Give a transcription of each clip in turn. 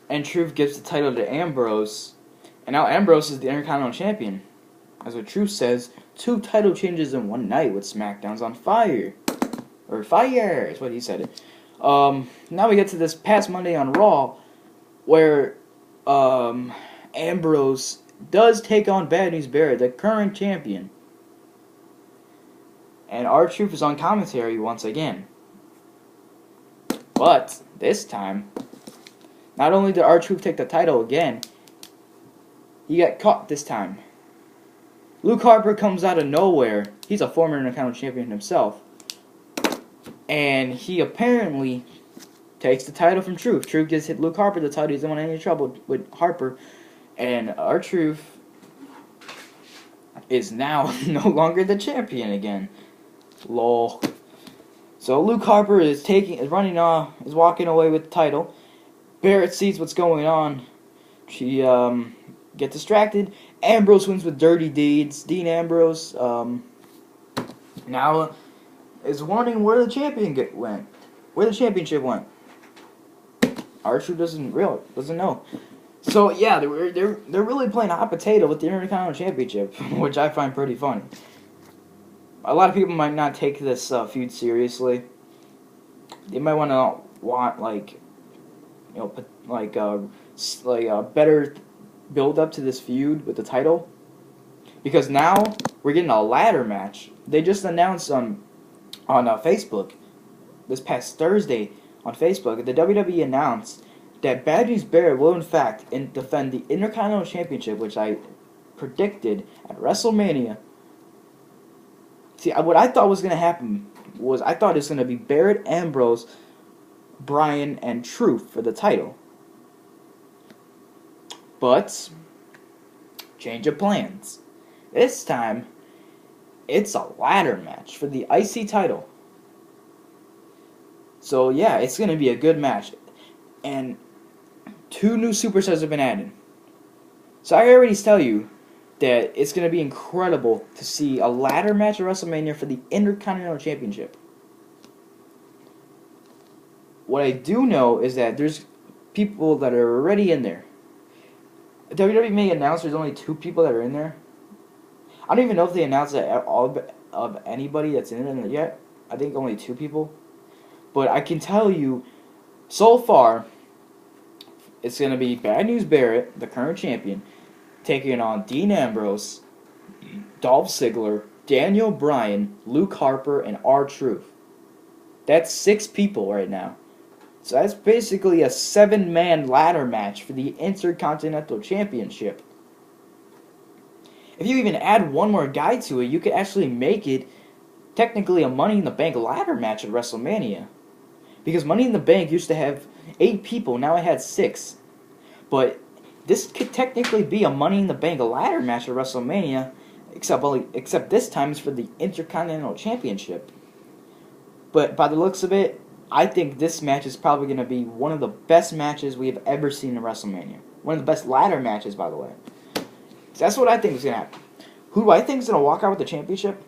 and Truth gives the title to Ambrose, and now Ambrose is the Intercontinental Champion. As what Truth says, 2 title changes in one night with SmackDown's on fire. Or fire, is what he said. Now we get to this past Monday on Raw, where Ambrose does take on Bad News Barrett, the current champion. And R-Truth is on commentary once again. But this time, not only did R-Truth take the title again, he got caught this time. Luke Harper comes out of nowhere. He's a former Intercontinental Champion himself. And he apparently takes the title from Truth. Truth just hit Luke Harper the title. He doesn't want any trouble with Harper. And R-Truth is now no longer the champion again. Lol. So Luke Harper is walking away with the title. Barrett sees what's going on. She gets distracted. Ambrose wins with dirty deeds. Dean Ambrose now is wondering where the championship went. R-Truth doesn't know. So yeah, they're really playing hot potato with the Intercontinental Championship, which I find pretty funny. A lot of people might not take this feud seriously. They might want a better build up to this feud with the title, because now we're getting a ladder match. They just announced on Facebook this past Thursday on Facebook. The WWE announced that Bad News Barrett will in fact defend the Intercontinental Championship, which I predicted at Wrestlemania. See, what I thought was going to happen was I thought it was going to be Barrett, Ambrose, Bryan, and Truth for the title. But change of plans. This time, it's a ladder match for the IC title. So yeah, it's going to be a good match. And 2 new superstars have been added. So I can already tell you that it's going to be incredible to see a ladder match at WrestleMania for the Intercontinental Championship. What I do know is that there's people that are already in there. WWE may announce there's only 2 people that are in there. I don't even know if they announced that all of anybody that's in there yet. I think only 2 people. But I can tell you, so far, it's going to be Bad News Barrett, the current champion, taking on Dean Ambrose, Dolph Ziggler, Daniel Bryan, Luke Harper, and R-Truth. That's 6 people right now. So that's basically a 7-man ladder match for the Intercontinental Championship. If you even add one more guy to it, you could actually make it technically a Money in the Bank ladder match at WrestleMania. Because Money in the Bank used to have 8 people, now it had 6. But this could technically be a Money in the Bank ladder match at WrestleMania, except this time it's for the Intercontinental Championship. But by the looks of it, I think this match is probably going to be one of the best matches we have ever seen in WrestleMania. One of the best ladder matches, by the way. So that's what I think is going to happen. Who do I think is going to walk out with the championship?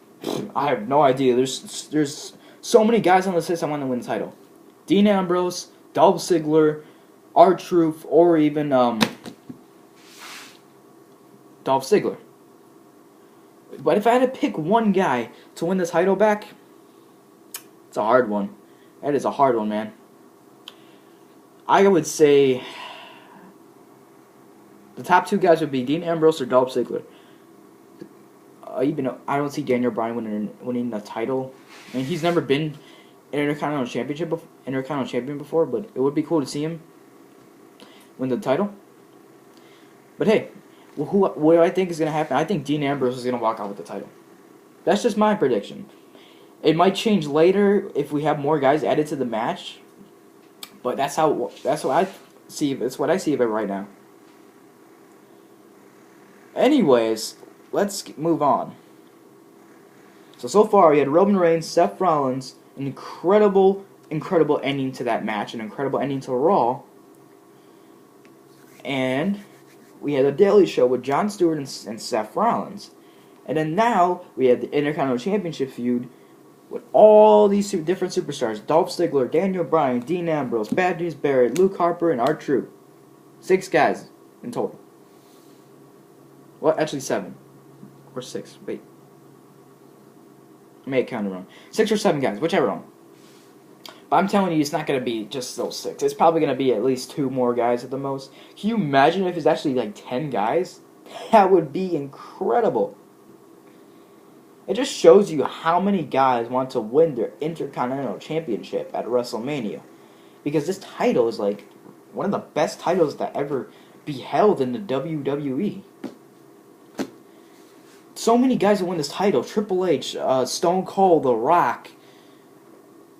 I have no idea. There's so many guys on this list I want to win the title. Dean Ambrose, Dolph Ziggler, R-Truth, or even Dolph Ziggler. But if I had to pick one guy to win the title back, it's a hard one. That is a hard one, man. I would say the top 2 guys would be Dean Ambrose or Dolph Ziggler. Even though I don't see Daniel Bryan winning the title. I mean, he's never been an Intercontinental Champion before, but it would be cool to see him win the title. But hey, what do I think is going to happen? I think Dean Ambrose is going to walk out with the title. That's just my prediction. It might change later if we have more guys added to the match, but that's what I see. It's what I see of it right now. Anyways, let's move on. So far we had Roman Reigns, Seth Rollins, an incredible ending to that match, an incredible ending to Raw, and we had a Daily Show with Jon Stewart and Seth Rollins, and then now we had the Intercontinental Championship feud with all these different superstars: Dolph Ziggler, Daniel Bryan, Dean Ambrose, Bad News Barrett, Luke Harper, and R-Truth. 6 guys in total. Well, actually 7 or 6. Wait, I may have counted wrong. 6 or 7 guys, whichever one. But I'm telling you, it's not going to be just those 6. It's probably going to be at least 2 more guys at the most. Can you imagine if it's actually like 10 guys? That would be incredible. It just shows you how many guys want to win their Intercontinental Championship at WrestleMania. Because this title is like one of the best titles that ever be held in the WWE. So many guys that win this title. Triple H, Stone Cold, The Rock.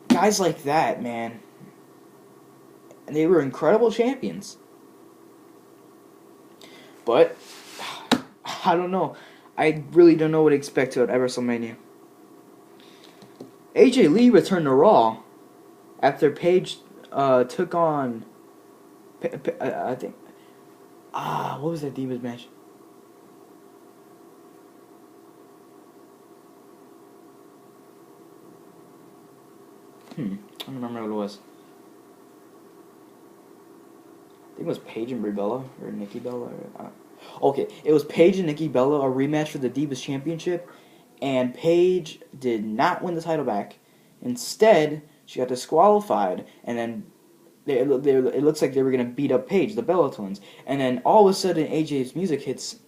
Guys like that, man. And they were incredible champions. But, I don't know. I really don't know what to expect at WrestleMania. AJ Lee returned to Raw after Paige took on, I think, what was that Divas match? I don't remember what it was. I think it was Paige and Brie Bella, or Nikki Bella. Okay, it was Paige and Nikki Bella, a rematch for the Divas Championship, and Paige did not win the title back. Instead, she got disqualified, and then it looks like they were going to beat up Paige, the Bella Twins. And then all of a sudden, AJ's music hits.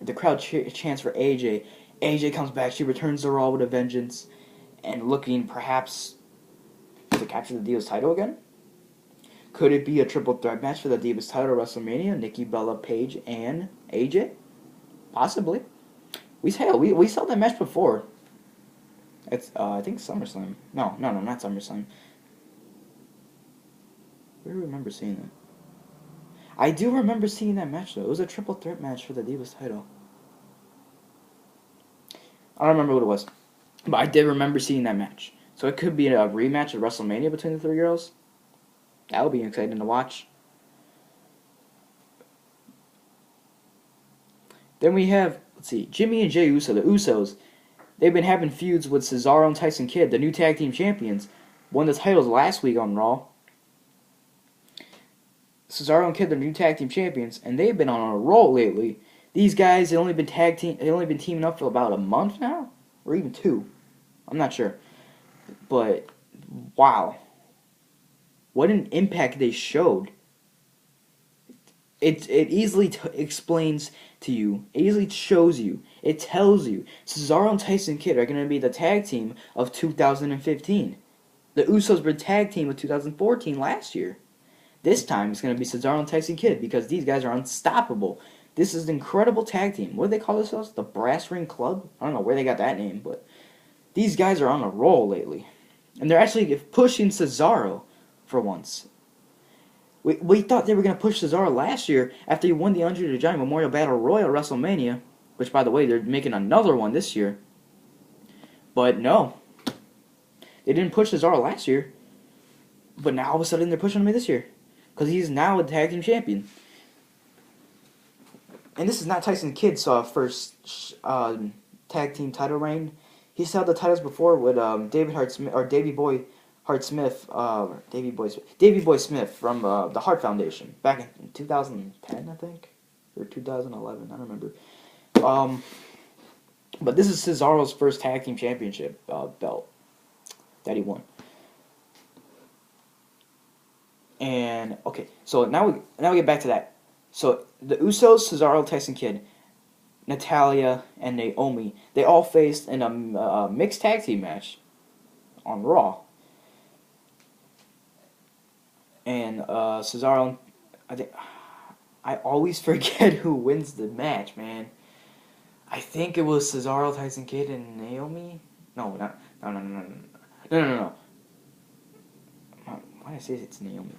The crowd chants for AJ. AJ comes back. She returns to Raw with a vengeance, and looking perhaps to capture the Divas title again. Could it be a triple threat match for the Divas title at WrestleMania? Nikki Bella, Paige, and AJ? Possibly. We saw that match before. It's I think SummerSlam. No, not SummerSlam. Where do I remember seeing that? I do remember seeing that match though. It was a triple threat match for the Divas title. I don't remember what it was, but I did remember seeing that match. So it could be a rematch at WrestleMania between the 3 girls. That would be exciting to watch. Then we have, let's see, Jimmy and Jey Uso, the Usos. They've been having feuds with Cesaro and Tyson Kidd, the new tag team champions. Won the titles last week on Raw. Cesaro and Kidd, the new tag team champions, and they've been on a roll lately. These guys have only been teaming up for about a month now, or even 2. I'm not sure, but wow. What an impact they showed. It easily explains to you. It easily shows you. It tells you. Cesaro and Tyson Kidd are going to be the tag team of 2015. The Usos were tag team of 2014 last year. This time it's going to be Cesaro and Tyson Kidd because these guys are unstoppable. This is an incredible tag team. What do they call themselves? The Brass Ring Club? I don't know where they got that name, but these guys are on a roll lately. And they're actually pushing Cesaro for once. We thought they were going to push Cesaro last year after he won the Andre the Giant Memorial Battle Royal at WrestleMania, which, by the way, they're making another one this year. But no. They didn't push Cesaro last year, but now all of a sudden they're pushing him this year because he's now a tag team champion. And this is not Tyson Kidd's first tag team title reign. He's held the titles before with Davey Boy Smith from the Hart Foundation back in 2010, I think, or 2011. I don't remember. But this is Cesaro's first tag team championship belt that he won. And okay, so now we get back to that. So the Usos, Cesaro, Tyson Kidd, Natalya, and Naomi, they all faced in a mixed tag team match on Raw. And Cesaro, I always forget who wins the match, man. I think it was Cesaro, Tyson Kidd, and Naomi. No. Why did I say it's Naomi?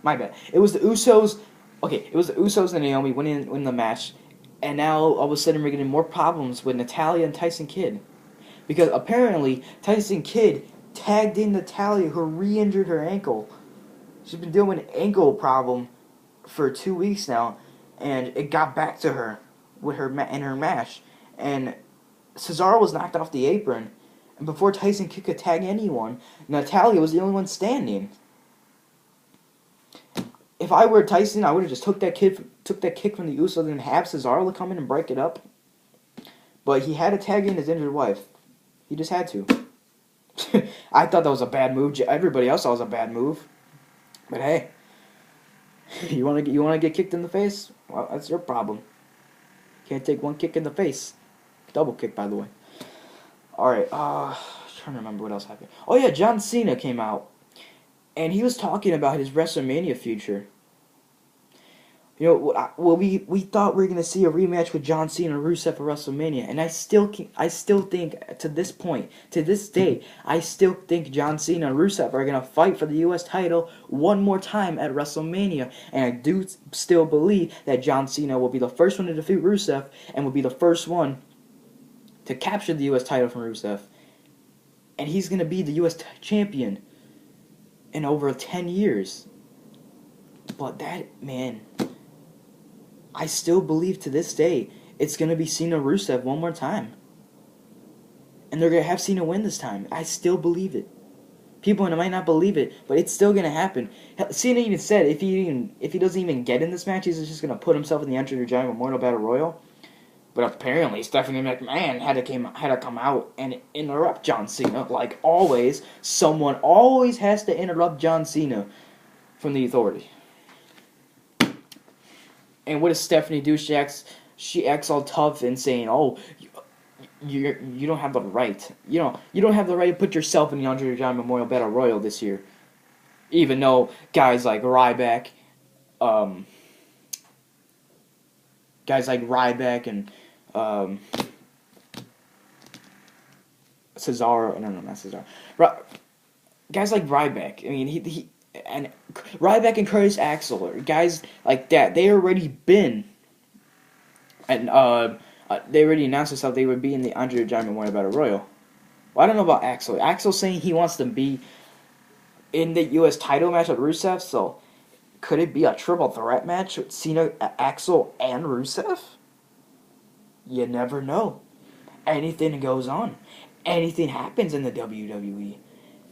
My bad. It was the Usos. Okay, it was the Usos and Naomi winning the match, and now all of a sudden we're getting more problems with Natalya and Tyson Kidd, because apparently Tyson Kidd tagged in Natalya, who re-injured her ankle. She's been dealing with an ankle problem for 2 weeks now, and it got back to her with her in her match. And Cesaro was knocked off the apron, and before Tyson Kidd could tag anyone, Natalya was the only one standing. If if I were Tyson, I would have just took that kick from the Usos and have Cesaro to come in and break it up. But he had to tag in his injured wife. He just had to. I thought that was a bad move. Everybody else thought it was a bad move. But hey, you want to get kicked in the face? Well, that's your problem. Can't take one kick in the face. Double kick, by the way. All right. Trying to remember what else happened. Oh yeah, John Cena came out, and he was talking about his WrestleMania future. You know, we thought we were gonna see a rematch with John Cena and Rusev for WrestleMania, and I still think to this point, to this day, I still think John Cena and Rusev are gonna fight for the U.S. title one more time at WrestleMania, and I do still believe that John Cena will be the first one to defeat Rusev and will be the first one to capture the U.S. title from Rusev, and he's gonna be the U.S. champion in over 10 years. But that, man, I still believe to this day it's going to be Cena Rusev one more time. And they're going to have Cena win this time. I still believe it. People might not believe it, but it's still going to happen. Cena even said if he doesn't even get in this match, he's just going to put himself in the Enter the Giant Memorial Battle Royal. But apparently Stephanie McMahon had to come out and interrupt John Cena. Like always, someone always has to interrupt John Cena from the Authority. And what does Stephanie do? She acts all tough and saying, "Oh, you don't have the right. You don't have the right to put yourself in the Andre the Giant Memorial Battle Royal this year." Even though guys like Ryback, and Cesaro. No, not Cesaro. Guys like Ryback. I mean, he and Ryback and Curtis Axel, or guys like that, they already been, and they already announced themselves they would be in the Andre the Giant Memorial Battle Royal. Well, I don't know about Axel. Axel saying he wants to be in the U.S. title match with Rusev, so could it be a triple threat match with Cena, Axel, and Rusev? You never know. Anything goes on. Anything happens in the WWE.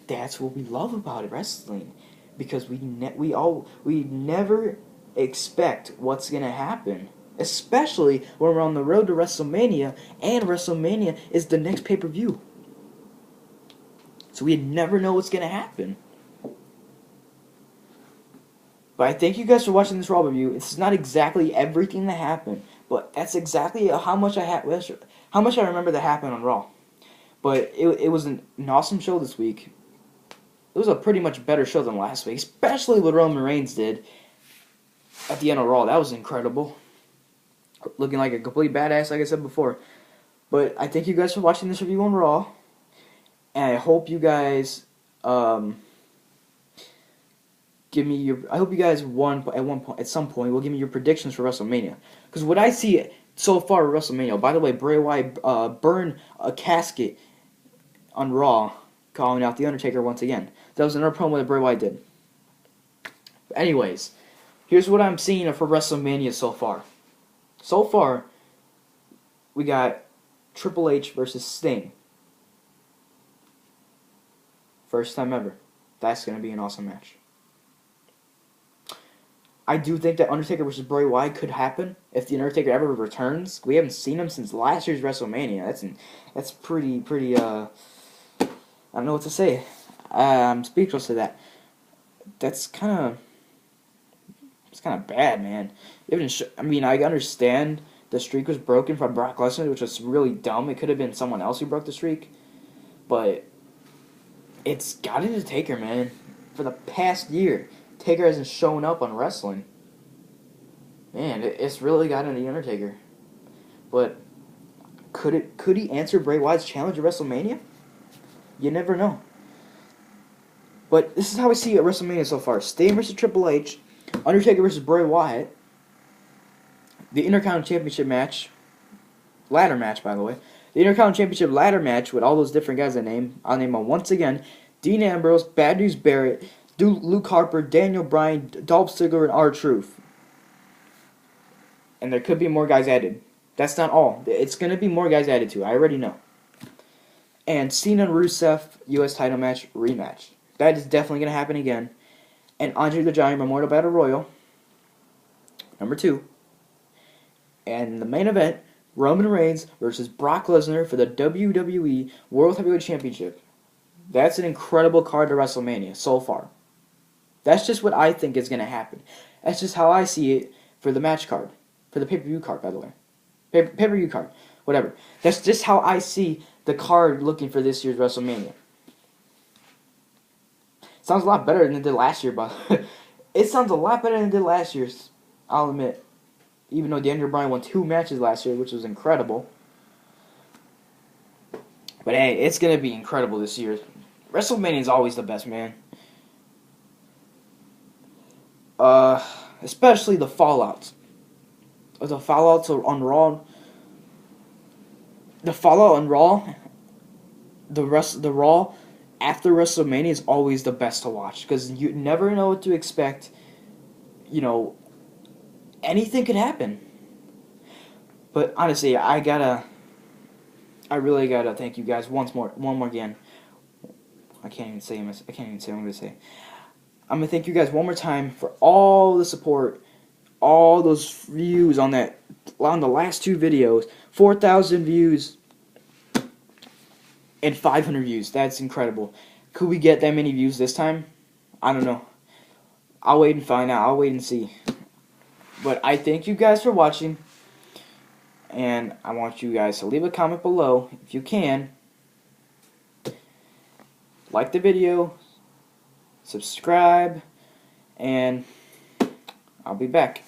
That's what we love about it, wrestling. Because we never expect what's going to happen. Especially when we're on the road to WrestleMania, and WrestleMania is the next pay-per-view. So we never know what's going to happen. But I thank you guys for watching this Raw review. It's not exactly everything that happened, but that's exactly how much I remember that happened on Raw. But it was an awesome show this week. It was a pretty much better show than last week, especially what Roman Reigns did at the end of Raw. That was incredible. Looking like a complete badass, like I said before. But I thank you guys for watching this review on Raw. And I hope you guys I hope you guys at some point will give me your predictions for WrestleMania. Because what I see so far at WrestleMania, by the way, Bray Wyatt burned a casket on Raw, calling out The Undertaker once again. That was another promo that Bray Wyatt did. But anyways, here's what I'm seeing for WrestleMania so far. So far, we got Triple H versus Sting. First time ever. That's going to be an awesome match. I do think that Undertaker versus Bray Wyatt could happen if the Undertaker ever returns. We haven't seen him since last year's WrestleMania. That's pretty. I don't know what to say. I'm speechless to that. It's kind of bad, man. I understand the streak was broken from Brock Lesnar, which was really dumb. It could have been someone else who broke the streak, but it's got to Taker, man. For the past year, Taker hasn't shown up on wrestling. Man, it's really gotten the Undertaker. But could he answer Bray Wyatt's challenge at WrestleMania? You never know. But this is how I see it at WrestleMania so far. Sting versus Triple H, Undertaker versus Bray Wyatt, the Intercontinental Championship match, ladder match, by the way. The Intercontinental Championship ladder match with all those different guys I'll name them once again. Dean Ambrose, Bad News Barrett, Luke Harper, Daniel Bryan, Dolph Ziggler, and R-Truth. And there could be more guys added. That's not all. It's going to be more guys added to. I already know. And Cena and Rusev U.S. title match rematch. That is definitely going to happen again. And Andre the Giant Memorial Battle Royal. Number 2. And the main event, Roman Reigns versus Brock Lesnar for the WWE World Heavyweight Championship. That's an incredible card to WrestleMania so far. That's just what I think is going to happen. That's just how I see it for the match card. For the pay-per-view card, by the way. Pay-per-view card. Whatever. That's just how I see the card looking for this year's WrestleMania. Sounds a lot better than it did last year, but it sounds a lot better than it did last year's, I'll admit. Even though Daniel Bryan won 2 matches last year, which was incredible. But hey, it's going to be incredible this year. WrestleMania is always the best, man. Especially the fallouts. The fallouts on Raw. The fallout on Raw. The Raw after WrestleMania is always the best to watch because you never know what to expect. You know, anything could happen. But honestly, I really gotta thank you guys one more again. I can't even say what I'm gonna say. I'm gonna thank you guys one more time for all the support, all those views on the last 2 videos. 4,000 views and 500 views. That's incredible. Could we get that many views this time? I don't know. I'll wait and find out. I'll wait and see. But I thank you guys for watching. And I want you guys to leave a comment below if you can. Like the video. Subscribe. And I'll be back.